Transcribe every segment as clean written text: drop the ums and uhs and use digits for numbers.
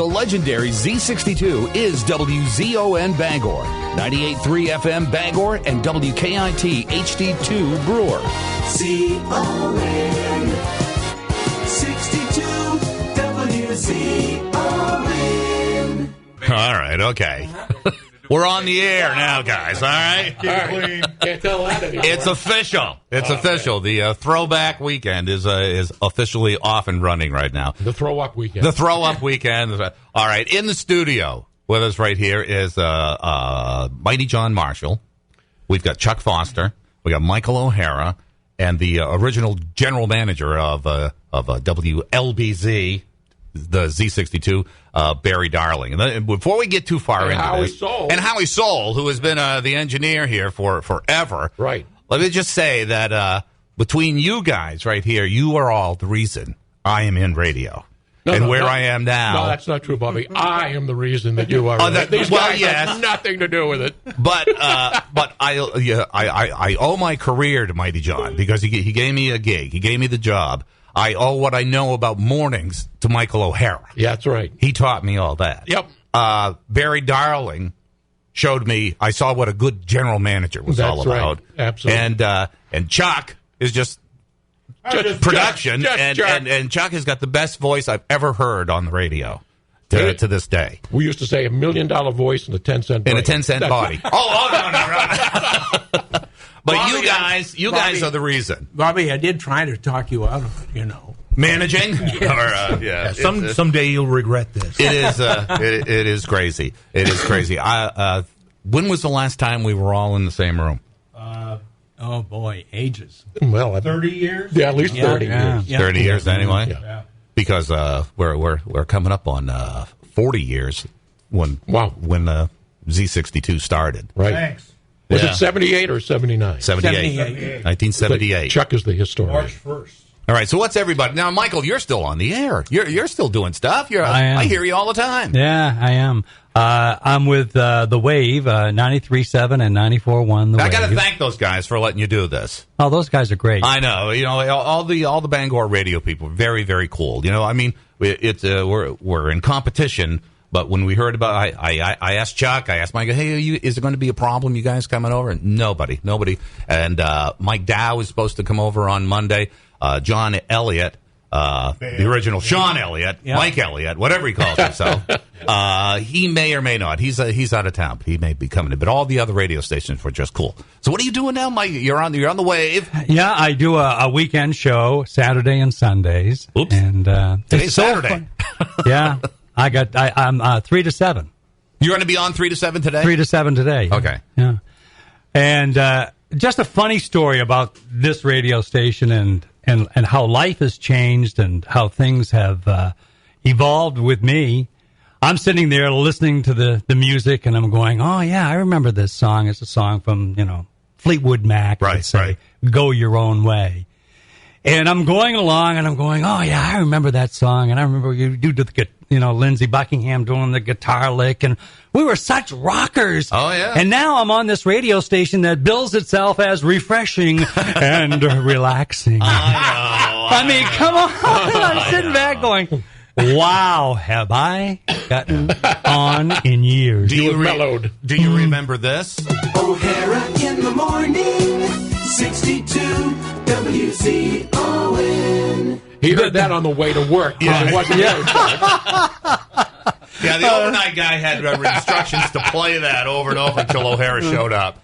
The legendary Z62 is WZON Bangor, 98.3 FM Bangor, and WKIT HD2 Brewer. ZON 62 WZON. All right, okay. We're on the air now, guys, all right? Can't tell that anymore. It's official. It's official. The throwback weekend is officially off and running right now. The throw-up weekend. The throw-up weekend. All right, in the studio with us right here is Mighty John Marshall. We've got Chuck Foster. We got Michael O'Hara, and the original general manager of WLBZ, the Z62, Barry Darling. And then, before we get too far into this, and Howie Soul, who has been the engineer here for forever. Right. Let me just say that between you guys right here, you are all the reason I am in radio. I am now. No, that's not true, Bobby. I am the reason that you are. These guys have nothing to do with it. But I owe my career to Mighty John because he gave me a gig. He gave me the job. I owe what I know about mornings to Michael O'Hara. Yeah, that's right. He taught me all that. Yep. Barry Darling showed me. I saw what a good general manager was all about. Right. Absolutely. And Chuck is just production, and Chuck has got the best voice I've ever heard on the radio to this day. We used to say $1 million voice in a 10-cent body. In a 10-cent body. No. But Bobby, you guys are the reason. Bobby, I did try to talk you out of it, Managing? Yes. Someday you'll regret this. It is it is crazy. It is crazy. When was the last time we were all in the same room? Oh, boy, ages. Well, 30 years? Yeah, at least 30 years. Yeah. 30 years anyway? Yeah. Because we're coming up on 40 years when Z62 started. Right. Thanks. Was it 78 or 79? 78. 1978. Chuck is the historian. March 1st. All right, so what's everybody... Now, Michael, you're still on the air. You're still doing stuff. I hear you all the time. Yeah, I am. I'm with The Wave, 93.7 and 94.1 The Wave. I got to thank those guys for letting you do this. Oh, those guys are great. I know. All the Bangor radio people are very, very cool. I mean, we're in competition. But when we heard about, I asked Chuck, I asked Mike, hey, is there going to be a problem, you guys coming over? And nobody. And Mike Dow is supposed to come over on Monday. John Elliott, the original Sean Elliott, yep. Mike Elliott, whatever he calls himself, he may or may not. He's out of town. He may be coming in. But all the other radio stations were just cool. So what are you doing now, Mike? You're on the Wave. Yeah, I do a weekend show Saturday and Sundays. Oops. And today's Saturday. Yeah. I'm 3 to 7. You're going to be on 3 to 7 today? 3 to 7 today. Okay. Yeah. And just a funny story about this radio station and how life has changed and how things have evolved with me. I'm sitting there listening to the music and I'm going, oh, yeah, I remember this song. It's a song from, Fleetwood Mac. Right. Go Your Own Way. And I'm going along, and I'm going, oh, yeah, I remember that song. And I remember you did the, Lindsey Buckingham doing the guitar lick. And we were such rockers. Oh, yeah. And now I'm on this radio station that bills itself as refreshing and relaxing. I mean, come on. I'm sitting back going, wow, have I gotten on in years. Do you remember this? O'Hara in the morning, 62 WZON. He heard that on the way to work. Yeah. It wasn't Yeah, the overnight guy had instructions to play that over and over until O'Hara showed up.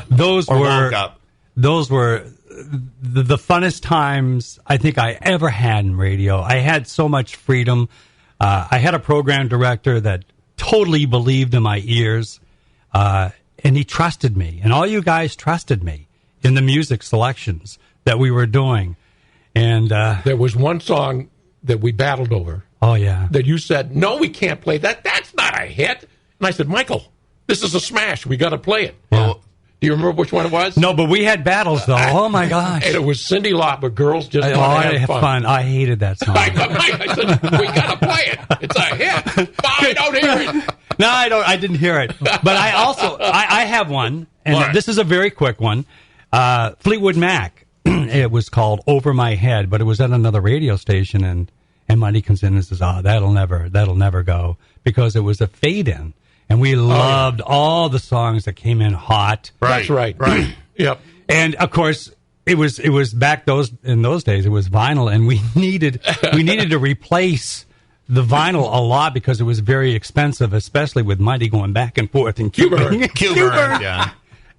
Those were the funnest times I think I ever had in radio. I had so much freedom. I had a program director that totally believed in my ears, and he trusted me. And all you guys trusted me in the music selections that we were doing. And there was one song that we battled over. Oh, yeah. That you said, no, we can't play that. That's not a hit. And I said, Michael, this is a smash. We got to play it. Yeah. Do you remember which one it was? No, but we had battles, though. Oh, my gosh. And it was Cyndi Lauper, Girls Just Want to Have Fun. I hated that song. I said, we got to play it. It's a hit. I don't hear it. No, I didn't hear it. But I also, I have one, and this is a very quick one. Fleetwood Mac. It was called Over My Head, but it was at another radio station, and And Mighty comes in and says, that'll never go, because it was a fade-in. And we loved all the songs that came in hot. That's right. Yep. And, of course, it was back in those days, it was vinyl, and we needed to replace the vinyl a lot because it was very expensive, especially with Mighty going back and forth in Q-Burn, yeah.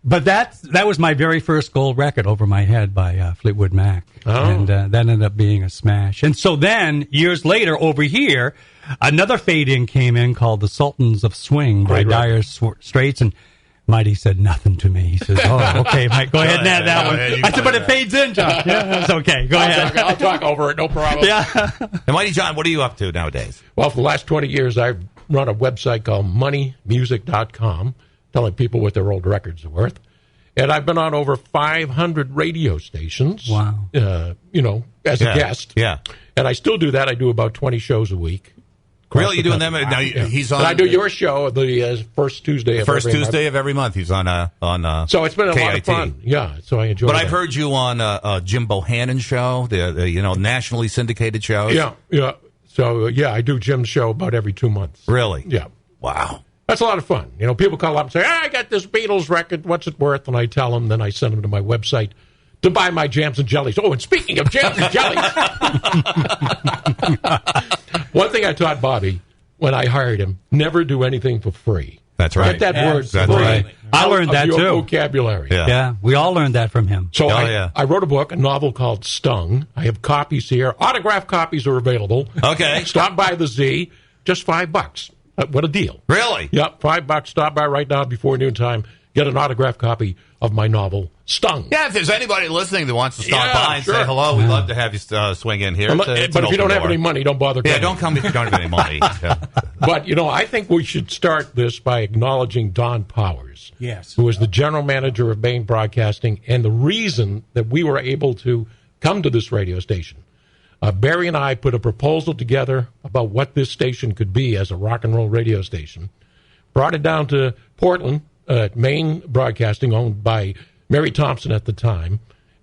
But that was my very first gold record, Over My Head by Fleetwood Mac. And that ended up being a smash. And so then, years later, over here, another fade-in came in called The Sultans of Swing by Dire Straits, and Mighty said nothing to me. He says, okay, Mike, go ahead and add that one. I said, but it fades in, John. Yeah, it's okay. Go ahead. I'll talk over it, no problem. Yeah. And Mighty John, what are you up to nowadays? Well, for the last 20 years, I've run a website called moneymusic.com, telling people what their old records are worth. And I've been on over 500 radio stations. Wow. As a guest. Yeah. And I still do that. I do about 20 shows a week. Really? You doing them? Now he's on. And I do your show the first Tuesday of every month. Tuesday of every month. He's on. So it's been a KIT. lot of fun. Yeah. So I enjoy. But that. I've heard you on Jim Bohannon show, the nationally syndicated shows. Yeah. So I do Jim's show about every 2 months. Really? Yeah. Wow. That's a lot of fun. People call up and say, I got this Beatles record. What's it worth? And I tell them. Then I send them to my website to buy my jams and jellies. Oh, and speaking of jams and jellies, one thing I taught Bobby when I hired him, never do anything for free. That's right. Get that word That's free right. I learned that your too. vocabulary. Yeah, we all learned that from him. So I wrote a book, a novel called Stung. I have copies here. Autographed copies are available. Okay. Stop by the Z. Just $5. What a deal. Really? Yep, $5. Stop by right now before noontime. Get an autographed copy of my novel, Stung. Yeah, if there's anybody listening that wants to stop by and sure. say hello, we'd love to have you swing in here. But if you don't have any money, don't bother coming. Yeah, don't come if you don't have any money. But, I think we should start this by acknowledging Don Powers. Yes. Who is the general manager of Maine Broadcasting and the reason that we were able to come to this radio station. Barry and I put a proposal together about what this station could be as a rock and roll radio station. Brought it down to Portland, Maine Broadcasting, owned by Mary Thompson at the time,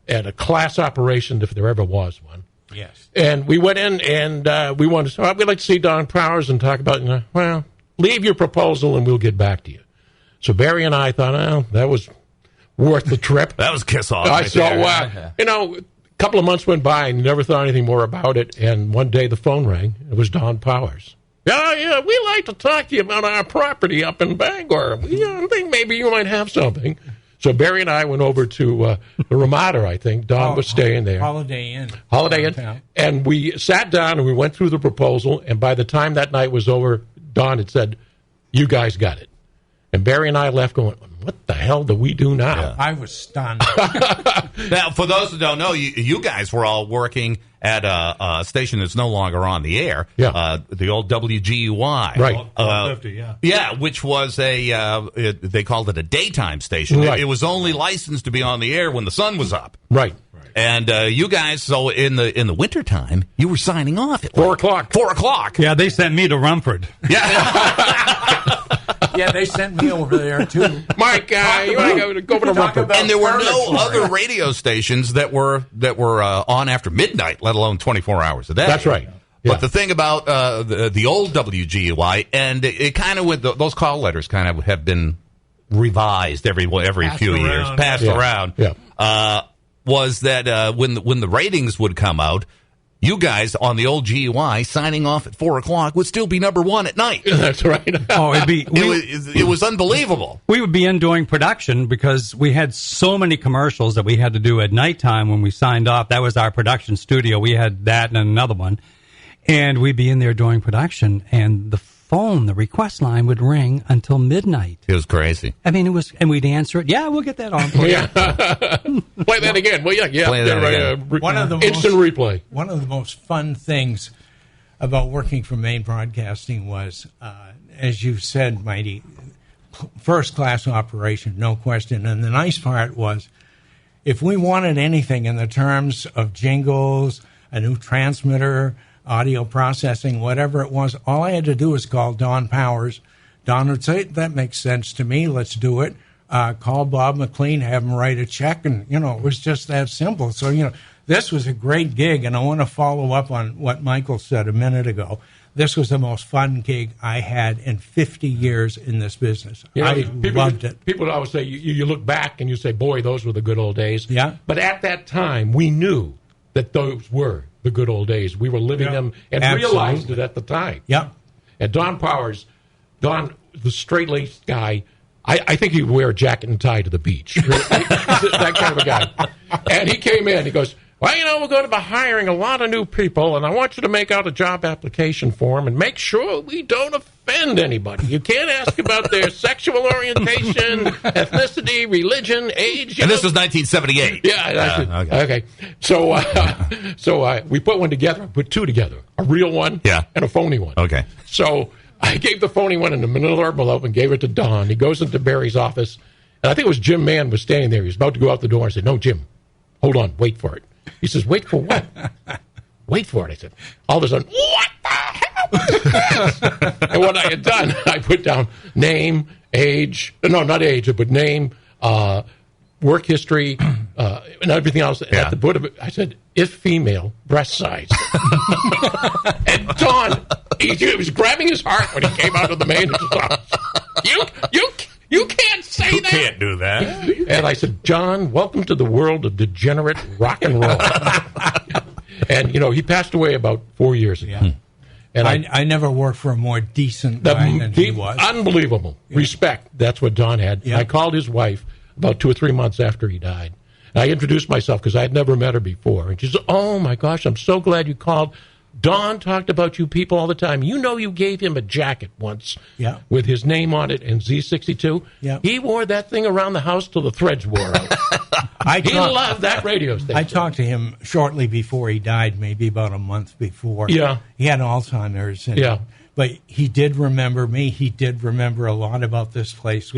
and a class operation if there ever was one. Yes. And we went in and we wanted to say, we'd like to see Don Powers and talk about, leave your proposal and we'll get back to you. So Barry and I thought, that was worth the trip. That was kiss off. A couple of months went by and never thought anything more about it. And one day the phone rang. It was Don Powers. Yeah, we like to talk to you about our property up in Bangor. I think maybe you might have something. So Barry and I went over to the Ramada, I think. Don was staying there. Holiday Inn. And we sat down and we went through the proposal. And by the time that night was over, Don had said, you guys got it. And Barry and I left going, what the hell do we do now? Yeah. I was stunned. Now, for those who don't know, you guys were all working at a station that's no longer on the air. Yeah. The old WGUY. Right. Yeah, which was they called it a daytime station. Right. It was only licensed to be on the air when the sun was up. Right. And you guys, so in the wintertime, you were signing off at 4 o'clock. 4 o'clock. Yeah, they sent me to Rumford. Yeah. Yeah, they sent me over there, too. Mike, you want to go over to Rumford. And there were no other radio stations that were on after midnight, let alone 24 hours a day. That's right. Yeah. But the thing about the old WGUY, and it kind of with those call letters kind of have been revised every few years, passed around. Yeah. Was that when the ratings would come out, you guys on the old GUI signing off at 4 o'clock would still be number one at night. That's right. It was unbelievable. We would be in doing production because we had so many commercials that we had to do at nighttime when we signed off. That was our production studio. We had that and another one. And we'd be in there doing production, and the request line would ring until midnight. It was crazy. I mean, and we'd answer it. Yeah, we'll get that on for you. Play that again. Well, yeah. Play that again. Instant replay. One of the most fun things about working for Maine Broadcasting was, as you said, Mighty, first-class operation, no question. And the nice part was, if we wanted anything in the terms of jingles, a new transmitter, audio processing, whatever it was, all I had to do was call Don Powers. Don would say, that makes sense to me, let's do it. Call Bob McLean, have him write a check, and, it was just that simple. So, this was a great gig, and I want to follow up on what Michael said a minute ago. This was the most fun gig I had in 50 years in this business. You know, I loved it. People always say, you look back and you say, boy, those were the good old days. Yeah. But at that time, we knew that those were the good old days. We were living them and realized it at the time. Yeah. And Don Powers, the straight-laced guy, I think he would wear a jacket and tie to the beach. That kind of a guy. And he came in, he goes, well, you know, we're going to be hiring a lot of new people, and I want you to make out a job application form and make sure we don't offend anybody. You can't ask about their sexual orientation, ethnicity, religion, age. And this was 1978. Yeah. Okay. So we put one together, put two together, a real one and a phony one. Okay. So I gave the phony one in a manila envelope and gave it to Don. He goes into Barry's office, and I think it was Jim Mann was standing there. He was about to go out the door. I said, no, Jim, hold on, wait for it. He says, wait for what? Wait for it. I said, all of a sudden, what the hell? And what I had done, I put down name, age, no, not age, but name, work history, and everything else. Yeah. At the foot of it, I said, if female, breast size. And Don, he was grabbing his heart when he came out of the manager's office. You can't say you that. You can't do that. And I said, John, welcome to the world of degenerate rock and roll. And, you know, he passed away about 4 years ago. Yeah. And I never worked for a more decent guy than he was. Unbelievable. Yeah. Respect. That's what Don had. Yeah. I called his wife about 2 or 3 months after he died. And I introduced myself because I had never met her before. And she said, oh, my gosh, I'm so glad you called. Don talked about you people all the time. You know you gave him a jacket once with his name on it and Z62. Yeah. He wore that thing around the house till the threads wore out. He loved that radio station. I talked to him shortly before he died, maybe about a month before. Yeah. He had Alzheimer's. And, but he did remember me. He did remember a lot about this place,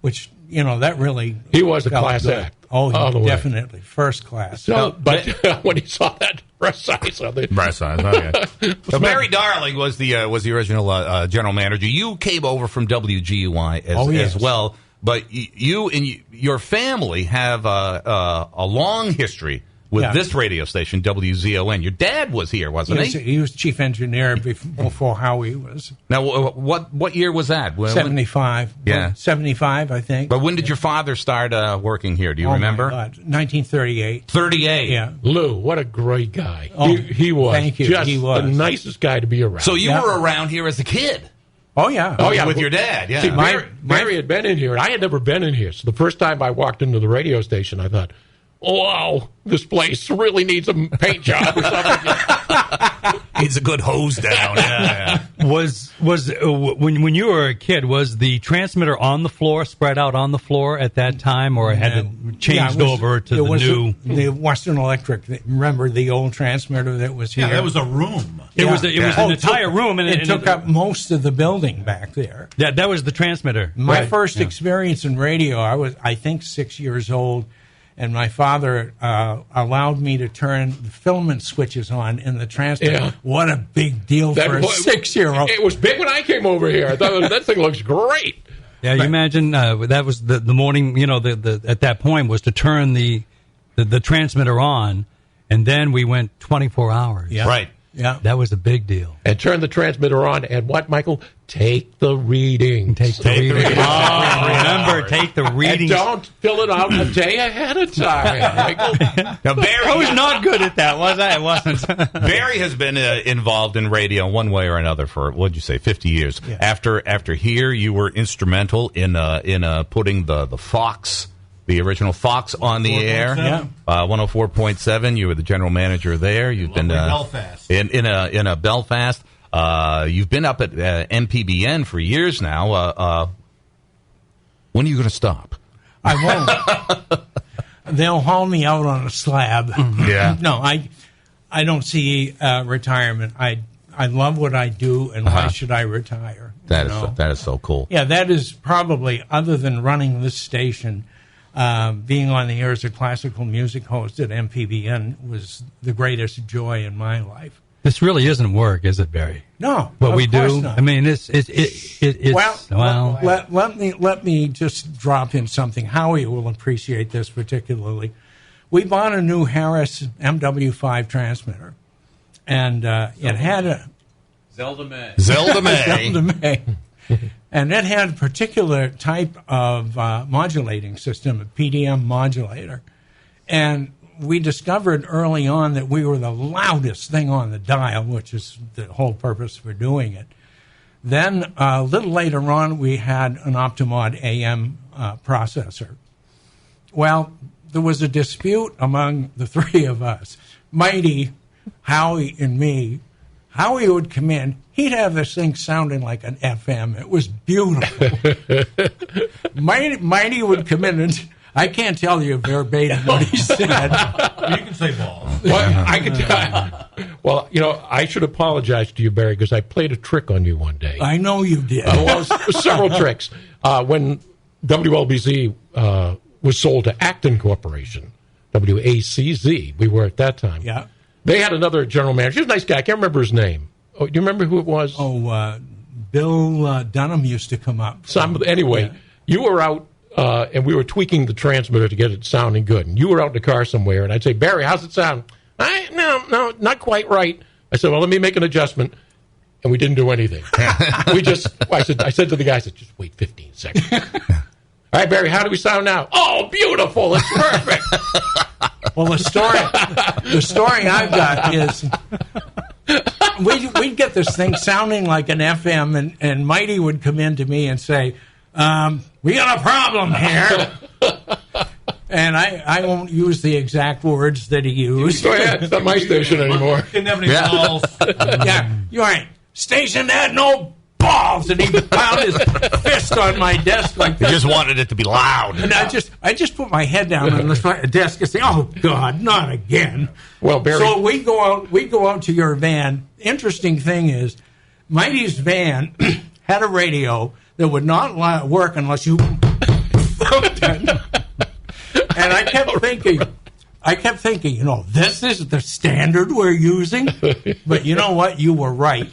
which you know, that really... He was a class act. Oh, definitely. First class. So, but when he saw that breast size of it... Breast size, okay. So Barry Darling was the original general manager. You came over from WGUI as well, but you and your family have a long history with this radio station, WZON. Your dad was here, wasn't he? He was chief engineer before Howie was. Now, what year was that? 75. Yeah. 75, I think. But when did your father start working here? Do you remember? My God. 1938. 38? Yeah. Lou, what a great guy. Oh, he was. Thank you. Just he was the nicest guy to be around. So you were around here as a kid? Oh, yeah. With your dad, yeah. See, Barry had been in here, and I had never been in here. So the first time I walked into the radio station, I thought, oh, wow, this place really needs a paint job or something. Needs a good hose down. Was when you were a kid, was the transmitter on the floor, spread out on the floor at that time, or had it changed over to the new? The Western Electric. Remember the old transmitter that was here? Yeah, that was a room. It was an entire room, and it took up most of the building back there. Yeah, that was the transmitter. My first experience in radio, I was, I think, 6 years old. And my father allowed me to turn the filament switches on in the transmitter. Yeah. What a big deal for a 6-year-old. It was big when I came over here. I thought that thing looks great. Yeah, you imagine that was the morning, you know, at that point was to turn the transmitter on, and then we went 24 hours. Yeah. Right. Yeah. That was a big deal. And turn the transmitter on, and what, Michael? Take the reading. Take the reading. Remember, take the reading. And don't fill it out a day ahead of time, Michael. Now, Barry, I was not good at that, was I? I wasn't. Barry has been involved in radio one way or another for, what'd you say, 50 years. Yeah. After here, you were instrumental in putting the Fox, the original Fox, on the air. Yeah. 104.7. You were the general manager there. You've been Belfast. in a Belfast. You've been up at MPBN for years now. When are you going to stop? I won't. They'll haul me out on a slab. Yeah. No, I don't see retirement. I love what I do, and why should I retire? That is so cool. Yeah, that is probably, other than running this station, being on the air as a classical music host at MPBN was the greatest joy in my life. This really isn't work, is it, Barry? No, what we do. Not. I mean, it's well. Let me just drop in something. Howie will appreciate this particularly. we bought a new Harris MW5 transmitter, and it had a Zelda May. Zelda May. And it had a particular type of modulating system, a PDM modulator. And we discovered early on that we were the loudest thing on the dial, which is the whole purpose for doing it. Then a little later on, we had an Optimod AM processor. Well, there was a dispute among the three of us. Mighty, Howie, and me. Howie would come in. He'd have this thing sounding like an FM. It was beautiful. Mighty would come in, and I can't tell you verbatim what he said. You can say balls. Well, I should apologize to you, Barry, because I played a trick on you one day. I know you did. Several tricks. When WLBZ was sold to Acton Corporation, WACZ, we were at that time. Yeah. They had another general manager. He was a nice guy. I can't remember his name. Oh, do you remember who it was? Oh, Bill Dunham used to come up. Anyway, you were out, and we were tweaking the transmitter to get it sounding good. And you were out in the car somewhere, and I'd say, Barry, how's it sound? No, not quite right. I said, well, let me make an adjustment. And we didn't do anything. I said to the guy, just wait 15 seconds. All right, Barry, how do we sound now? Oh, beautiful. It's perfect. Well, the story I've got is we'd get this thing sounding like an FM, and Mighty would come in to me and say, we got a problem here. And I won't use the exact words that he used. Go ahead. It's not my station anymore. Didn't have any balls. Yeah, you're right. Station had no balls, and he pounded his fist on my desk like He this. just wanted it to be loud. And I just put my head down on the desk and say, "Oh God, not again!" Well, Barry, so we go out to your van. Interesting thing is, Mighty's van had a radio that would not work unless you thumped it. And I kept thinking, this is the standard we're using. But you know what? You were right.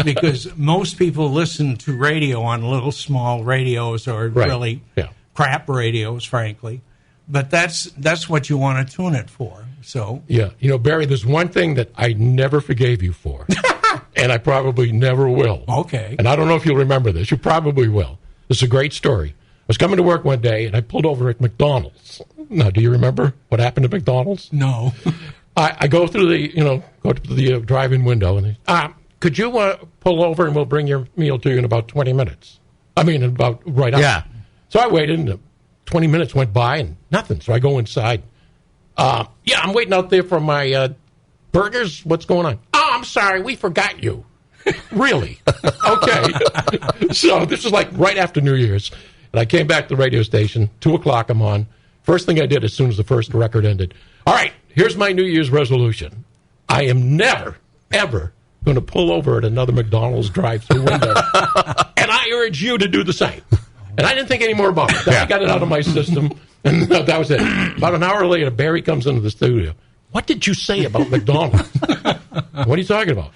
Because most people listen to radio on little small radios or really crap radios, frankly. But that's what you want to tune it for. So yeah, Barry, there's one thing that I never forgave you for. And I probably never will. Okay. And I don't know if you'll remember this. You probably will. This is a great story. I was coming to work one day, and I pulled over at McDonald's. Now, do you remember what happened to McDonald's? No. I go through the drive-in window, and could you pull over, and we'll bring your meal to you in about 20 minutes? I mean, about right up. Yeah. So I waited, and 20 minutes went by, and nothing. So I go inside. I'm waiting out there for my burgers. What's going on? Oh, I'm sorry, we forgot you. Really? Okay. So this is like right after New Year's. And I came back to the radio station, 2 o'clock I'm on. First thing I did as soon as the first record ended, all right, here's my New Year's resolution. I am never, ever going to pull over at another McDonald's drive-thru window. And I urge you to do the same. And I didn't think any more about it. I got it out of my system, and that was it. About an hour later, Barry comes into the studio. What did you say about McDonald's? What are you talking about?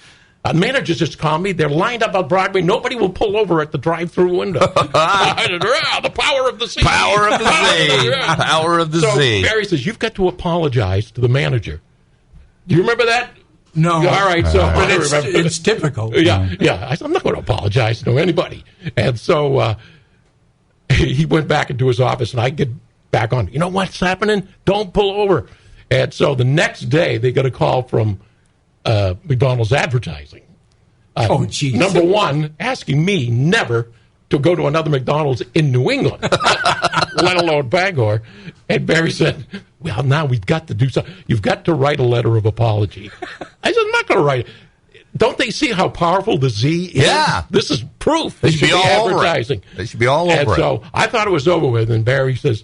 Managers just called me. They're lined up on Broadway. Nobody will pull over at the drive-thru window. The power of the Z. Power of the Z. Power of the Z. So Barry says, you've got to apologize to the manager. Do you remember that? No. All right. So, but it's typical. Yeah. I said, I'm not going to apologize to anybody. And so he went back into his office, and I get back on. You know what's happening? Don't pull over. And so the next day, they got a call from McDonald's advertising. Oh, geez. Number one, asking me never to go to another McDonald's in New England, let alone Bangor. And Barry said, well, now we've got to do something. You've got to write a letter of apology. I said, I'm not going to write it. Don't they see how powerful the Z is? Yeah. This is proof. They should be all advertising. over it. They should be all over it. And so I thought it was over with, and Barry says,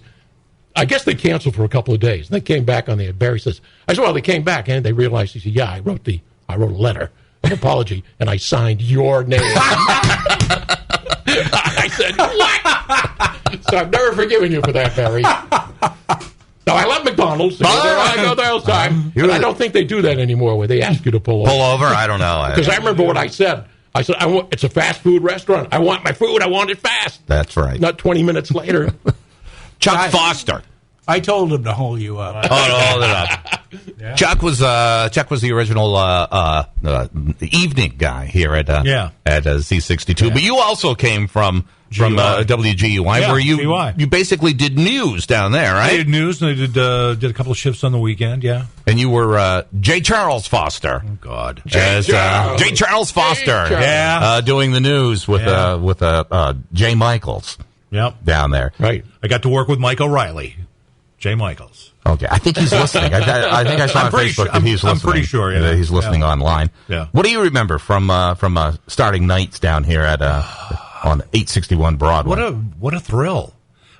I guess they canceled for a couple of days. And they came back on the air. Barry says, I said, well, they came back, and they realized, he said, yeah, I wrote a letter of apology, and I signed your name. I said, what? So I've never forgiven you for that, Barry. Now, I love McDonald's. I go there all the time. But I don't think they do that anymore, where they ask you to pull over. Pull over? I don't know. Because I remember what I said. I said, it's a fast food restaurant. I want my food. I want it fast. That's right. Not 20 minutes later. Chuck Foster. I told him to hold you up. Hold it up. Yeah. Chuck was the original evening guy here at Z62. But you also came from WGUI, Yeah, where GUI. you basically did news down there, I right? did news, and I did a couple of shifts on the weekend, yeah. And you were J. Charles Foster. Oh, God. J. Charles Foster. Yeah. Doing the news with Jay Michaels Yep. down there. Right. I got to work with Mike O'Reilly, Jay Michaels. Okay, I think he's listening. I think I saw on Facebook that he's listening. I'm pretty sure, yeah. That he's listening online. Yeah. What do you remember from starting nights down here at on 861 Broadway? What a thrill.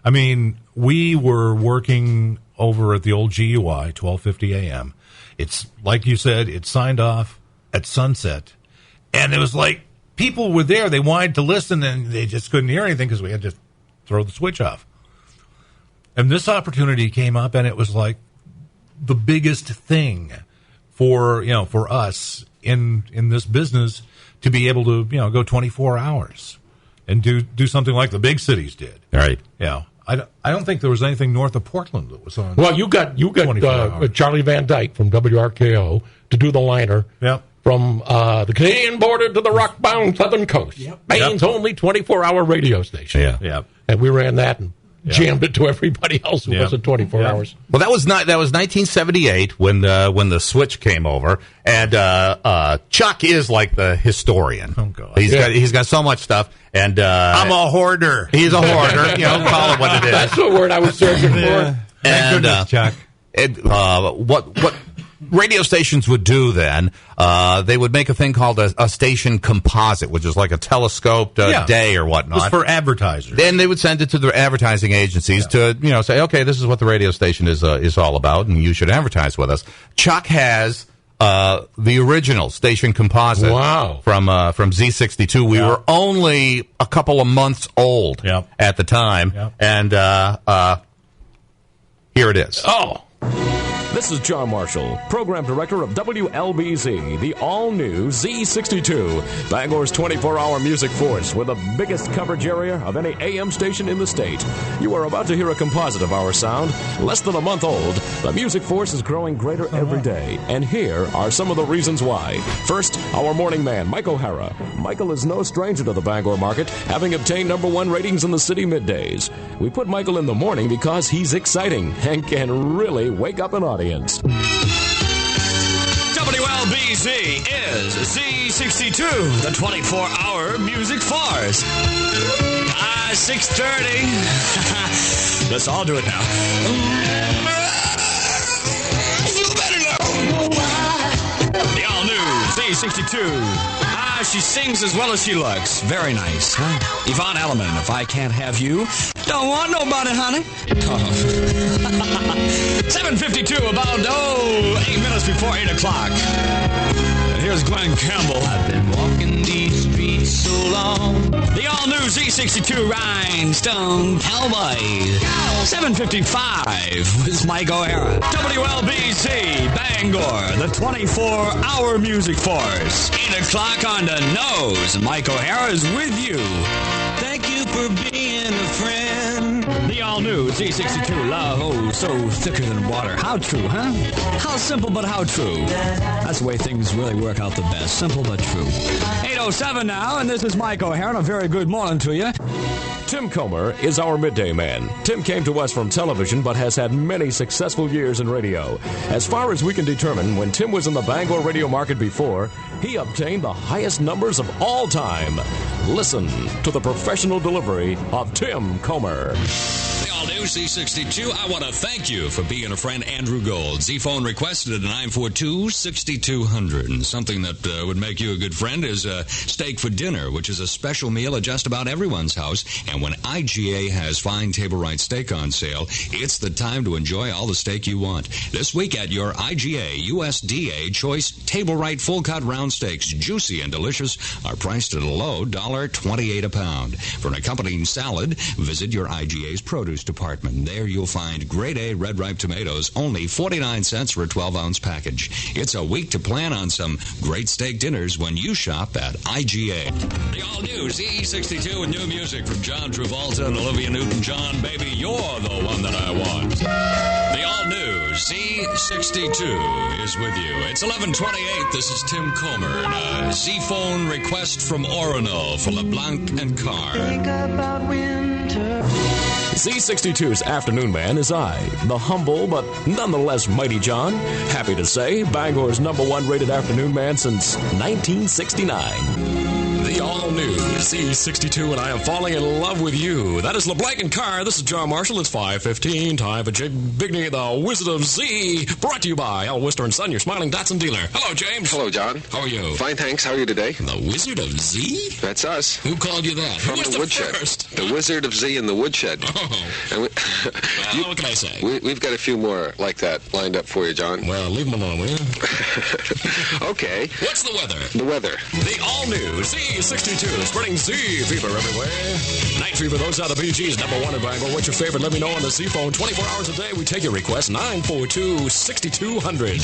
I mean, we were working over at the old GUI, 12:50 a.m. It's like you said, it signed off at sunset. And it was like people were there, they wanted to listen, and they just couldn't hear anything because we had to throw the switch off. And this opportunity came up, and it was like the biggest thing for us in this business to be able to go 24 hours and do something like the big cities did. Right. Yeah. I don't think there was anything north of Portland that was on. Well, you got 24 hours. Charlie Van Dyke from WRKO to do the liner. Yep. From the Canadian border to the rock-bound southern coast. Yep. Maine's only 24-hour radio station. Yeah. Yeah. And we ran that and jammed it to everybody else who wasn't 24 hours. Well, that was 1978 when the switch came over, and Chuck is like the historian. Oh, God. He's got so much stuff, and I'm a hoarder. he's a hoarder. Call it what it is. That's the word I was searching for. Thank goodness, Chuck. What radio stations would do then, they would make a thing called a station composite, which is like a telescoped day or It was whatnot. for advertisers. Then they would send it to the advertising agencies to say, okay, this is what the radio station is all about, and you should advertise with us. Chuck has the original station composite. Wow. From Z62. We were only a couple of months old at the time, and here it is. Oh. This is John Marshall, Program Director of WLBZ, the all-new Z62, Bangor's 24-hour music force with the biggest coverage area of any AM station in the state. You are about to hear a composite of our sound. Less than a month old, the music force is growing greater every day, and here are some of the reasons why. First, our morning man, Mike O'Hara. Michael is no stranger to the Bangor market, having obtained #1 ratings in the city middays. We put Michael in the morning because he's exciting and can really wake up an audience. WLBZ is Z62, the 24-hour music force. 6:30. Let's all do it now. Feel better now. The all-new Z62. She sings as well as she looks. Very nice. Huh? Yvonne Elliman, if I can't have you, don't want nobody, honey. 7:52, about 8 minutes before 8 o'clock. And here's Glenn Campbell. I've been walking these streets so long. The all-new Z62 Rhinestone Cowboys. 7:55 with Mike O'Hara. WLBC Bangor, the 24-hour music force. 8 o'clock on the nose. Mike O'Hara is with you. Thank you for being a friend. The all-new Z62 Love, oh, so thicker than water. How true, huh? How simple, but how true. That's the way things really work out the best. Simple, but true. 8:07 now, and this is Mike O'Hara, and a very good morning to you. Tim Comer is our midday man. Tim came to us from television but has had many successful years in radio. As far as we can determine, when Tim was in the Bangor radio market before, he obtained the highest numbers of all time. Listen to the professional delivery of Tim Comer. The all-new Z62, I want to thank you for being a friend, Andrew Gold. Z-Phone requested at 942-6200. And something that would make you a good friend is steak for dinner, which is a special meal at just about everyone's house. And when IGA has fine table right steak on sale, it's the time to enjoy all the steak you want. This week at your IGA USDA Choice Table Right Full Cut Round Steaks, juicy and delicious, are priced at a low $1.28 a pound. For an accompanying salad, visit your IGA's produce department. department. There you'll find grade A red ripe tomatoes, only 49 cents for a 12-ounce package. It's a week to plan on some great steak dinners when you shop at IGA. The all-new Z62 with new music from John Travolta and Olivia Newton-John. Baby, you're the one that I want. The all-new Z62 is with you. It's 11:28. This is Tim Comer and a Z-phone request from Orono for LeBlanc and Carr. Think about winter. Z62's afternoon man is I, the humble but nonetheless mighty John. Happy to say, Bangor's #1 rated afternoon man since 1969. The all-new Z62, and I am falling in love with you. That is LeBlanc and Carr. This is John Marshall. It's 5:15. Time for Jake Bigney, the Wizard of Z. Brought to you by Al Wister & Son, your smiling Datsun dealer. Hello, James. Hello, John. How are you? Fine, thanks. How are you today? The Wizard of Z? That's us. Who called you that? From Who was the woodshed. first? The Wizard of Z in the woodshed. Oh. And Well, what can I say? we've got a few more like that lined up for you, John. Well, leave them alone, will you? Okay. What's the weather? The weather. The all-new Z62, spreading Z fever everywhere. Night fever, those are the BG's #1 in Bangor. What's your favorite? Let me know on the Z phone. 24 hours a day, we take your request. 942-6200.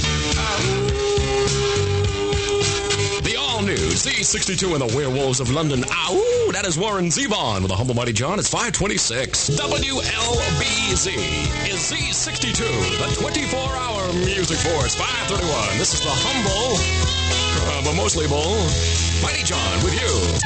The all-new Z62 and the Werewolves of London. Ow! That is Warren Zevon with the humble mighty John. It's 526. WLBZ is Z62, the 24-hour music force. 531. This is the humble, but mostly bull, mighty John with you.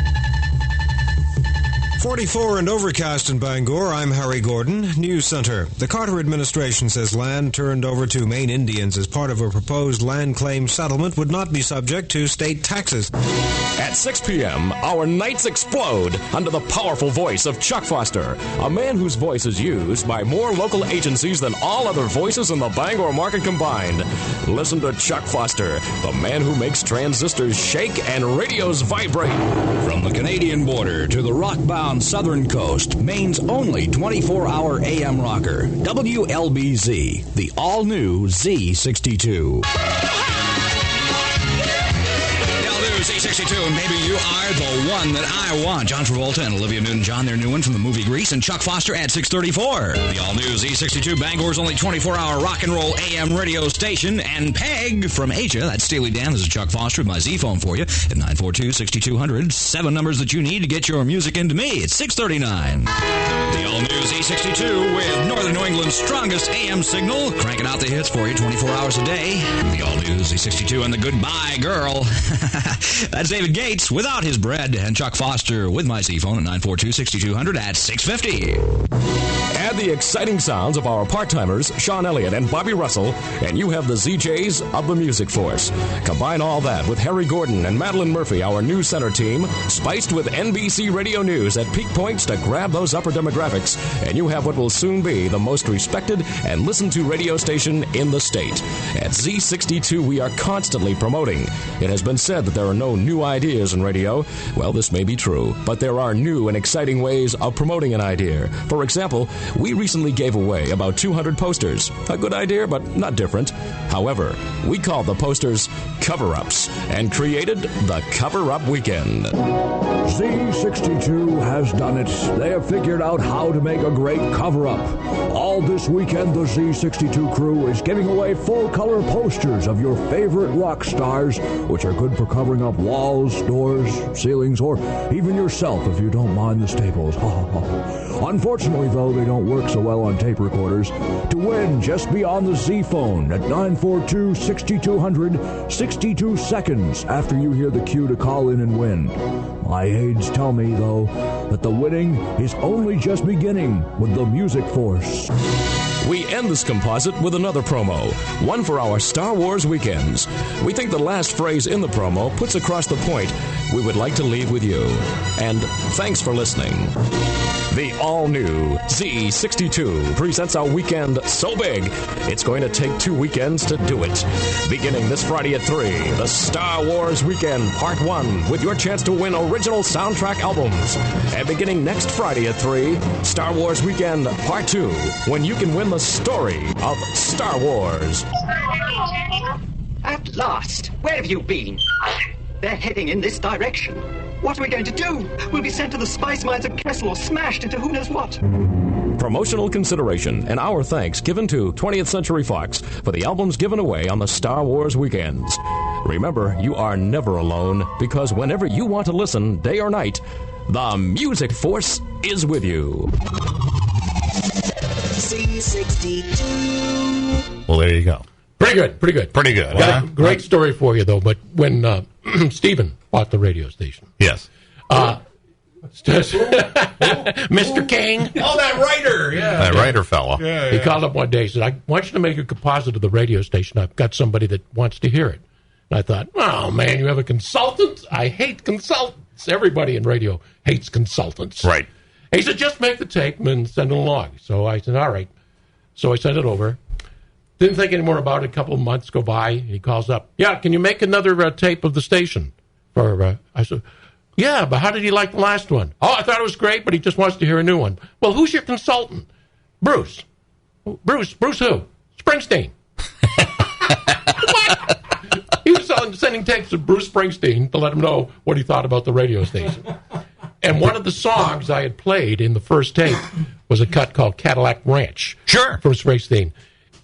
44 and overcast in Bangor. I'm Harry Gordon, News Center. The Carter administration says land turned over to Maine Indians as part of a proposed land claim settlement would not be subject to state taxes. At 6 p.m., our nights explode under the powerful voice of Chuck Foster, a man whose voice is used by more local agencies than all other voices in the Bangor market combined. Listen to Chuck Foster, the man who makes transistors shake and radios vibrate. From the Canadian border to the rock-bound southern coast, Maine's only 24-hour AM rocker, WLBZ, the all-new Z62. Z62, and baby, you are the one that I want. John Travolta and Olivia Newton-John, their new one from the movie Grease, and Chuck Foster at 6:34. The all-new Z62, Bangor's only 24-hour rock and roll AM radio station, and Peg from Asia. That's Steely Dan. This is Chuck Foster with my Z-phone for you at 942-6200. 7 numbers that you need to get your music into me. It's 6:39. The all-new Z62 with Northern New England's strongest AM signal, cranking out the hits for you 24 hours a day. The all-new Z62 and the Goodbye Girl. That's David Gates without his bread, and Chuck Foster with my Z-phone at 942-6200 at 6:50. Add the exciting sounds of our part-timers, Sean Elliott and Bobby Russell, and you have the ZJs of the Music Force. Combine all that with Harry Gordon and Madeline Murphy, our News Center team, spiced with NBC Radio News at peak points to grab those upper demographics, and you have what will soon be the most respected and listened to radio station in the state. At Z62, we are constantly promoting. It has been said that there are no new ideas in radio. Well, this may be true, but there are new and exciting ways of promoting an idea. For example, we recently gave away about 200 posters. A good idea, but not different. However, we called the posters cover-ups and created the Cover-Up Weekend. Z62 has done it. They have figured out how to make a great cover-up. All this weekend, the Z62 crew is giving away full-color posters of your favorite rock stars, which are good for covering up walls, doors, ceilings, or even yourself if you don't mind the staples. Unfortunately, though, they don't work so well on tape recorders. To win, just be on the Z-phone at 942-6200, 62 seconds after you hear the cue to call in and win. My aides tell me, though, that the winning is only just beginning with the Music Force. We end this composite with another promo, one for our Star Wars weekends. We think the last phrase in the promo puts across the point we would like to leave with you. And thanks for listening. The all-new Z62 presents a weekend so big, it's going to take 2 weekends to do it. Beginning this Friday at 3, the Star Wars Weekend Part 1, with your chance to win original soundtrack albums. And beginning next Friday at 3, Star Wars Weekend Part 2, when you can win the story of Star Wars. At last! Where have you been? They're heading in this direction. What are we going to do? We'll be sent to the spice mines of Kessel or smashed into who knows what. Promotional consideration and our thanks given to 20th Century Fox for the albums given away on the Star Wars weekends. Remember, you are never alone because whenever you want to listen, day or night, the Music Force is with you. Z62. Well, there you go. Pretty good. Got a great story for you, though. But when Stephen bought the radio station, yes, Mr. King, that writer, that writer fella, he called up one day and said, "I want you to make a composite of the radio station. I've got somebody that wants to hear it." And I thought, "Oh man, you have a consultant? I hate consultants. Everybody in radio hates consultants." Right. He said, "Just make the tape and send it along." So I said, "All right." So I sent it over. Didn't think any more about it. A couple of months go by. And he calls up. "Yeah, can you make another tape of the station?" I said, "Yeah, but how did he like the last one?" "Oh, I thought it was great, but he just wants to hear a new one." "Well, who's your consultant?" "Bruce." Bruce who?" "Springsteen." What? He was sending tapes to Bruce Springsteen to let him know what he thought about the radio station. And one of the songs I had played in the first tape was a cut called Cadillac Ranch. Sure. From Springsteen.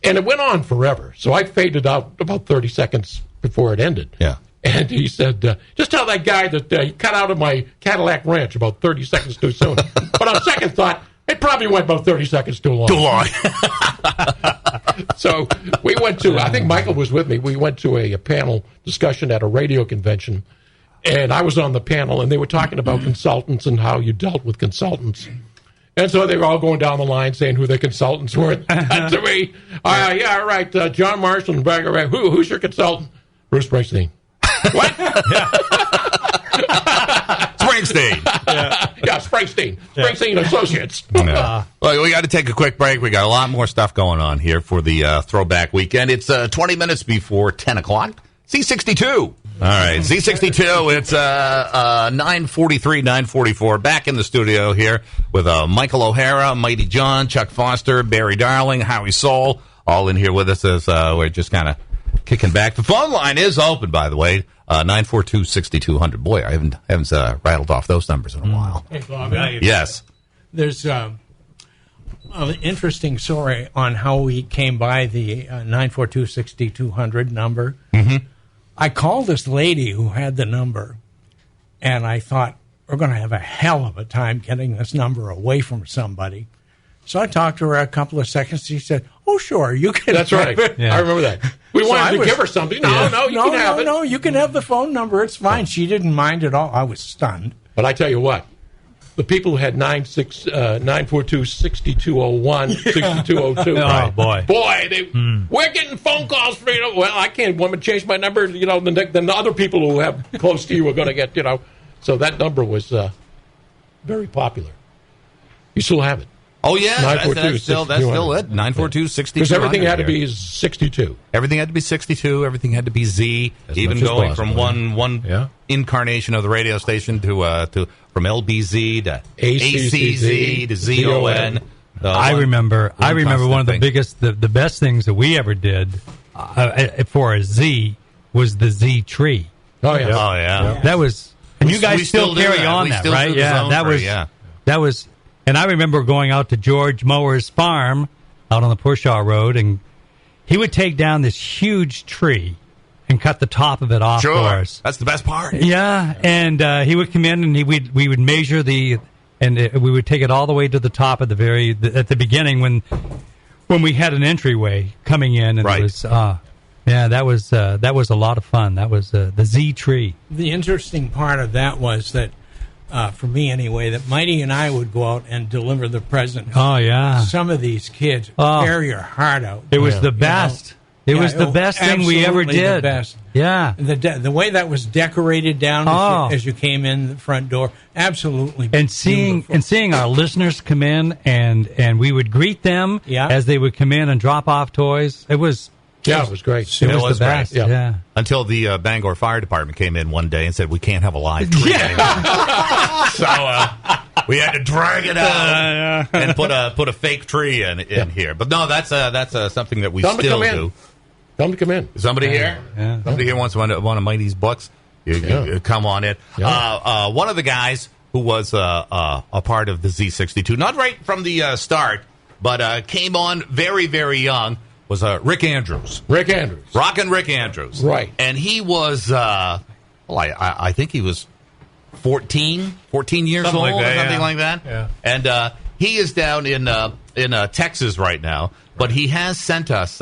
And it went on forever. So I faded out about 30 seconds before it ended. Yeah. And he said, "Just tell that guy that he cut out of my Cadillac Ranch about 30 seconds too soon." But on second thought, it probably went about 30 seconds too long. Too long. So we went to, I think Michael was with me, we went to a panel discussion at a radio convention. And I was on the panel, and they were talking about consultants and how you dealt with consultants. And so they were all going down the line saying who their consultants were. And to me, yeah, all right, John Marshall and Bagger. Who's your consultant? Bruce Springsteen. What? Springsteen. Yeah, Springsteen. Springsteen Associates. Well, we got to take a quick break. We got a lot more stuff going on here for the throwback weekend. It's 20 minutes before 10 o'clock. Z62. All right, Z62, it's 9:43, 9:44. Back in the studio here with Michael O'Hara, Mighty John, Chuck Foster, Barry Darling, Howie Soul, all in here with us as we're just kind of kicking back. The phone line is open, by the way, 942-6200. Boy, I haven't rattled off those numbers in a while. Hey, Bob. Yes. There's an interesting story on how we came by the 942-6200 number. Mm-hmm. I called this lady who had the number, and I thought, we're going to have a hell of a time getting this number away from somebody. So I talked to her a couple of seconds. She said, "Oh, sure, you can." That's right. Yeah. I remember that. We wanted to give her something. No, you can have it. No, you can have the phone number. It's fine. She didn't mind at all. I was stunned. But I tell you what, the people who had 942-6201, 6202. Oh, boy. We're getting phone calls for, well, I can't want to change my number, then the other people who have close to you are going to get, So that number was very popular. You still have it. Oh, yeah, that's still it. 942-6200. Because everything had to be 62. Everything had to be 62. Everything had to be Z. As even much as going possible. from one incarnation of the radio station to from LBZ to ACZ to ZON. I remember one of the biggest, the best things that we ever did for a Z was the Z tree. Oh, yeah. Oh, yeah. That was, and you guys we still do carry that. on We that, still right? do the Yeah, zone that tree, was, yeah. that was, and I remember going out to George Mower's farm out on the Pushaw Road, and he would take down this huge tree and cut the top of it off for us. That's the best part. Yeah, and he would come in and we would measure we would take it all the way to the top at at the beginning when we had an entryway coming in, and it was that was a lot of fun. That was the Z tree. The interesting part of that was that, for me anyway, that Mighty and I would go out and deliver the presents. Oh, yeah. Some of these kids tear your heart out. It was the best. It was the best thing we ever did. The best. Yeah. The way that was decorated down as you came in the front door, absolutely. And seeing our listeners come in and we would greet them as they would come in and drop off toys. It was it was great. It was the best. Great. Yeah. Until the Bangor Fire Department came in one day and said we can't have a live tree anymore. So we had to drag it out and put a fake tree in here. But no, that's something that we still do. Tell them to come in. Somebody here? Yeah. Somebody here wants one of Mighty's books? You come on in. Yeah. One of the guys who was a part of the Z62, not right from the start, but came on very, very young, was Rick Andrews. Rick Andrews. Rockin' Rick Andrews. Right. And he was, I think he was 14 years Something old like that, or something yeah. like that. Yeah. And he is down in Texas right now, but he has sent us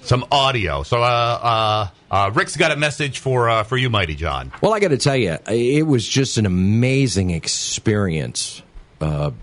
some audio. So Rick's got a message for you, Mighty John. Well, I got to tell you, it was just an amazing experience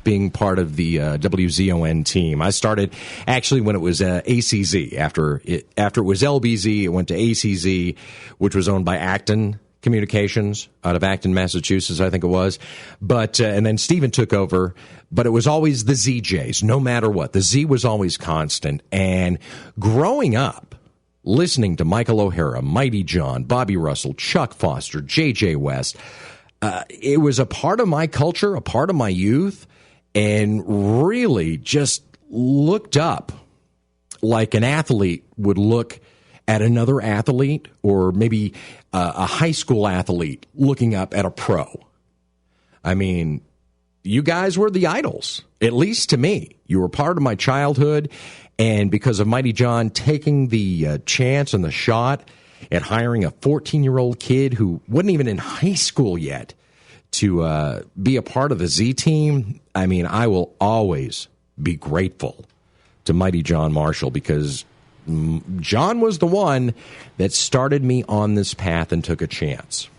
being part of the WZON team. I started actually when it was ACZ. After it was LBZ, it went to ACZ, which was owned by Acton Communications out of Acton, Massachusetts, I think it was. But and then Stephen took over. But it was always the ZJs, no matter what. The Z was always constant. And growing up, listening to Michael O'Hara, Mighty John, Bobby Russell, Chuck Foster, J.J. West, it was a part of my culture, a part of my youth, and really just looked up like an athlete would look at another athlete, or maybe a high school athlete looking up at a pro. I mean, you guys were the idols, at least to me. You were part of my childhood, and because of Mighty John taking the chance and the shot at hiring a 14-year-old kid who wasn't even in high school yet to be a part of the Z team, I mean, I will always be grateful to Mighty John Marshall, because John was the one that started me on this path and took a chance.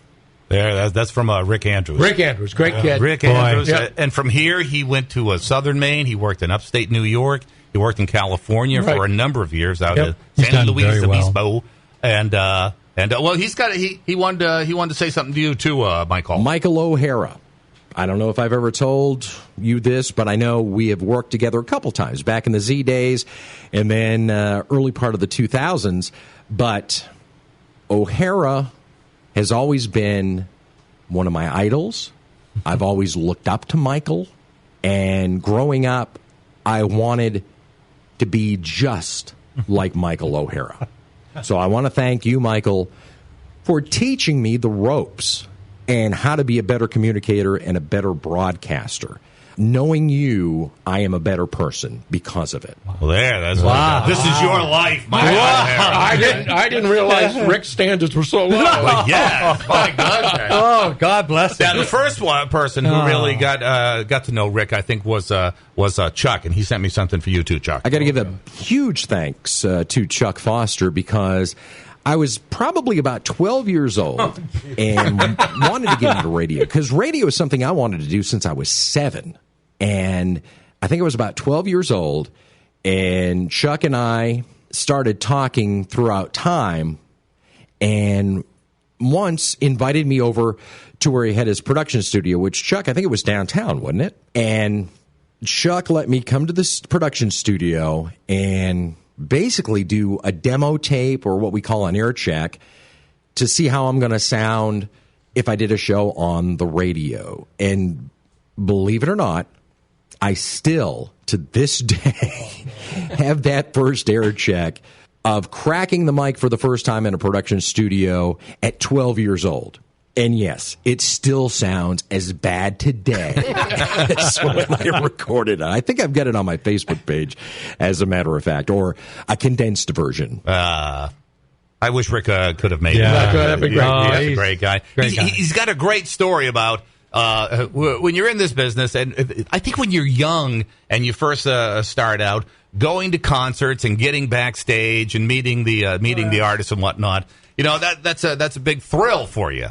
There, that's from Rick Andrews. Rick Andrews, great kid. Rick Boy. Andrews. Yep. And from here, he went to Southern Maine. He worked in upstate New York. He worked in California for a number of years out of He's San done Luis very well. Obispo. And well, he wanted to say something to you too, Michael. Michael O'Hara. I don't know if I've ever told you this, but I know we have worked together a couple times back in the Z days and then early part of the 2000s. But O'Hara has always been one of my idols. I've always looked up to Michael. And growing up, I wanted to be just like Michael O'Hara. So I want to thank you, Michael, for teaching me the ropes and how to be a better communicator and a better broadcaster. Knowing you, I am a better person because of it. Well, that's this is your life, Michael O'Hara. I didn't realize Rick's standards were so low. Well, yeah, my God. Oh, God bless him. Now, the first person who really got to know Rick, I think, was Chuck, and he sent me something for you too, Chuck. I got to give a huge thanks to Chuck Foster, because I was probably about 12 years old and wanted to get into radio, because radio is something I wanted to do since I was 7. And I think I was about 12 years old, and Chuck and I started talking throughout time, and once invited me over to where he had his production studio, which, Chuck, I think it was downtown, wasn't it? And Chuck let me come to this production studio and basically do a demo tape, or what we call an air check, to see how I'm going to sound if I did a show on the radio. And believe it or not, I still, to this day, have that first air check of cracking the mic for the first time in a production studio at 12 years old. And yes, it still sounds as bad today as when I recorded it. I think I've got it on my Facebook page, as a matter of fact, or a condensed version. I wish Rick could have made it. That'd be great. He's a great guy. He's got a great story about when you're in this business, and I think when you're young and you first start out, going to concerts and getting backstage and meeting the artists and whatnot, you know, that's a big thrill for you.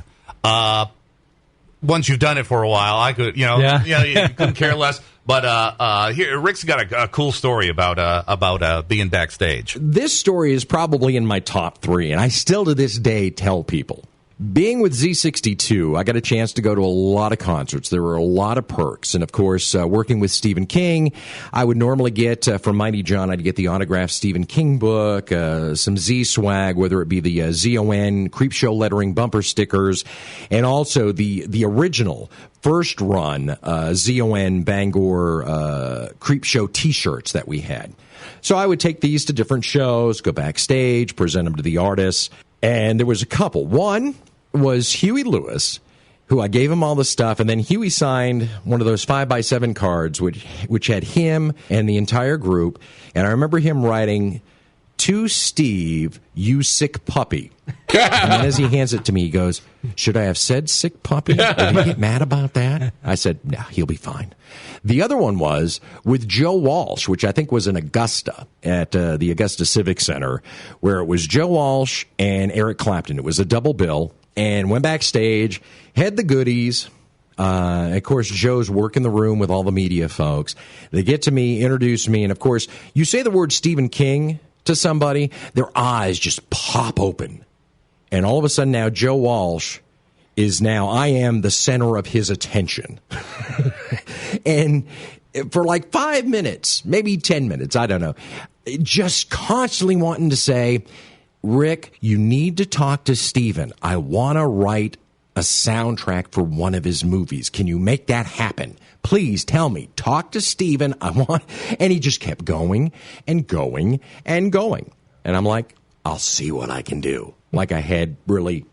Once you've done it for a while, I could, you couldn't care less. But here, Rick's got a cool story about being backstage. This story is probably in my top 3, and I still to this day tell people. Being with Z62, I got a chance to go to a lot of concerts. There were a lot of perks. And, of course, working with Stephen King, I would normally get, from Mighty John, I'd get the autographed Stephen King book, some Z swag, whether it be the ZON Creep Show lettering bumper stickers, and also the original first run ZON Bangor Creep Show T-shirts that we had. So I would take these to different shows, go backstage, present them to the artists. And there was a couple. One was Huey Lewis who I gave him all the stuff, and then Huey signed one of those 5x7 cards, which had him and the entire group. And I remember him writing, "To Steve, you sick puppy." And then as he hands it to me, he goes, "Should I have said sick puppy? Did he get mad about that?" I said, "No, he'll be fine." The other one was with Joe Walsh, which I think was in Augusta at the Augusta Civic Center, where it was Joe Walsh and Eric Clapton. It was a double bill, and went backstage, had the goodies. Of course, Joe's working the room with all the media folks. They get to me, introduce me, and of course, you say the word Stephen King to somebody, their eyes just pop open. And all of a sudden now, Joe Walsh is now, I am the center of his attention. And for like 5 minutes, maybe 10 minutes, I don't know, just constantly wanting to say, "Rick, you need to talk to Steven. I want to write a soundtrack for one of his movies. Can you make that happen? Please tell me. Talk to Steven. I want." And he just kept going and going and going. And I'm like, I'll see what I can do. Like I had really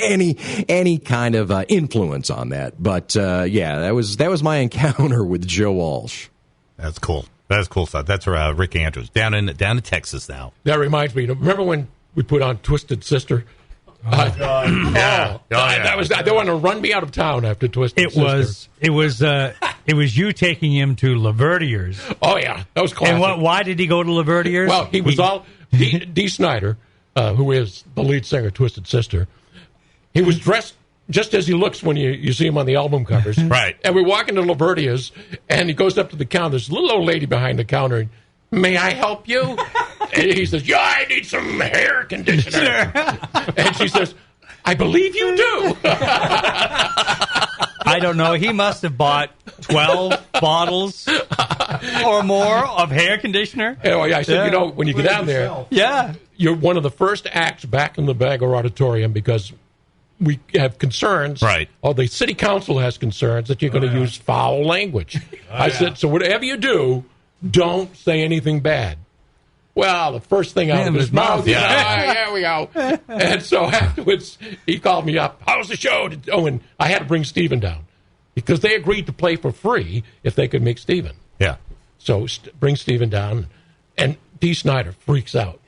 any kind of influence on that. But yeah, that was my encounter with Joe Walsh. That's cool. That's cool stuff. That's Rick Andrews down in Texas now. That reminds me. Remember when we put on Twisted Sister? Yeah. That was. They wanted to run me out of town after Twisted Sister. It was you taking him to Lavertier's. Oh yeah, that was classic. And why did he go to Lavertier's? Well, he was all D. Snyder, who is the lead singer of Twisted Sister. He was dressed just as he looks when you see him on the album covers. Right. And we walk into Lavertier's, and he goes up to the counter. There's a little old lady behind the counter. And, "May I help you?" And he says, "Yeah, I need some hair conditioner." And she says, "I believe you do." I don't know. He must have bought 12 bottles or more of hair conditioner. Anyway, I said, when you get down there, you're one of the first acts back in the Bangor Auditorium because we have concerns. Right. Or the city council has concerns that you're going to use foul language. I said, so whatever you do, don't say anything bad. Well, the first thing out of his mouth, here we go. And so afterwards, he called me up. "How's the show?" Oh, and I had to bring Steven down because they agreed to play for free if they could make Steven. Yeah. So bring Steven down, and D. Snyder freaks out.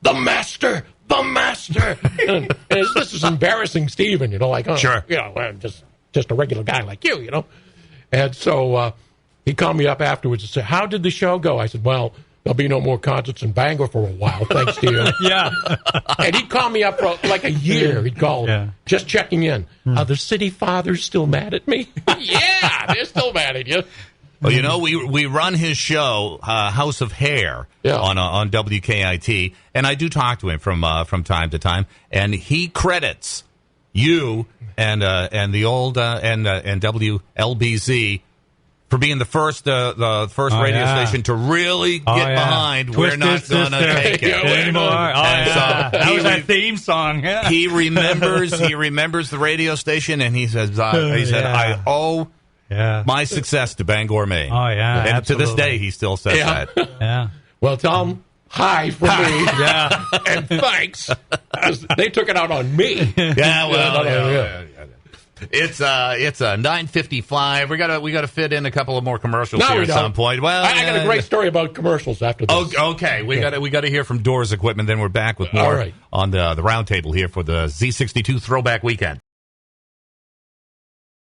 The master! And this is embarrassing Steven, like, sure. I'm just a regular guy like you, And so he called me up afterwards and said, "How did the show go?" I said, "Well, there'll be no more concerts in Bangor for a while, thanks to you." Yeah. And he'd call me up for like a year. He'd call, just checking in. Are the city fathers still mad at me? Yeah, they're still mad at you. Well, we run his show, House of Hair, on WKIT, and I do talk to him from time to time, and he credits you and the old and WLBZ for being the first radio station to really get behind. Twisted We're not going to take it anymore. That was our theme song. Yeah. He remembers the radio station, and he says, "I owe my success to Bangor, Maine." Oh yeah, and absolutely. to this day, he still says that. Yeah. Well, tell him hi from me. Yeah. And thanks. They took it out on me. Yeah. Well. It's 9:55. We gotta fit in a couple of more commercials here at some point. Well, I got a great story about commercials after this. Okay, we gotta hear from Doors Equipment. Then we're back with more on the roundtable here for the Z62 Throwback Weekend.